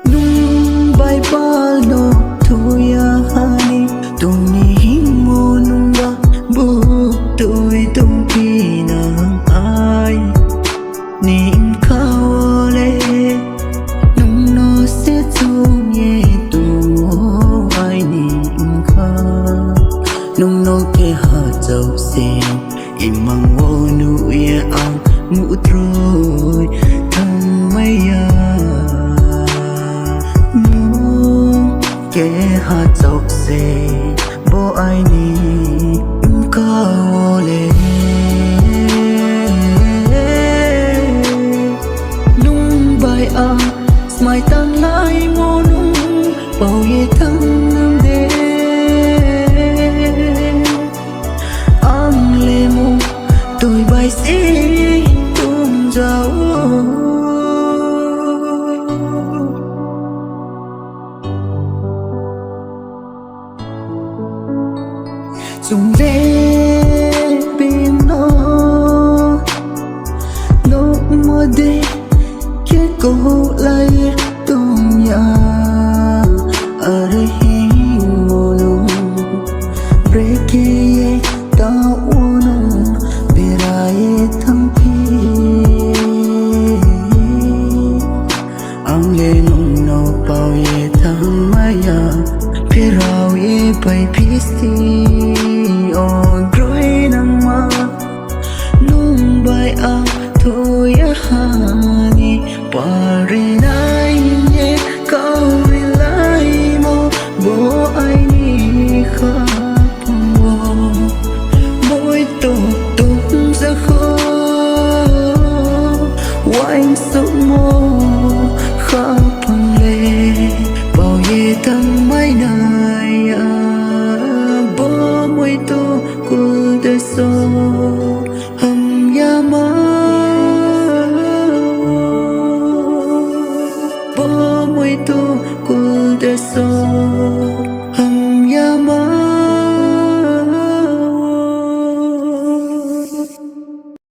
nung bay ba no thuya hani tuni himo nung ba bu tôi tung pi nang ai nim khawle nung no se chung ye tu ai nim kha nung no ke ha chau se imang wo nu ye ang mu trôi thang maya ke ha chok se bo ai ni ka ole nung bai a smai tan lai mo nung bao ye thang nam de ang le mo tôi bai si tung giao dùng về bên nó mơ đi kết cô lại tung nhà ở đây ngô nung break ye tao nung biraye thăng phi ang le nung no bao ye thăng maya pirao ye pai pisi on groi nang ma nung bai a thôi hani pare nai ye kau vilai mo bo ai ni kha po moi to tung ra kho wine so mo kha pang le bao ye tang mai nai bo moi to kul de so hum ya ma bo moi to kul de so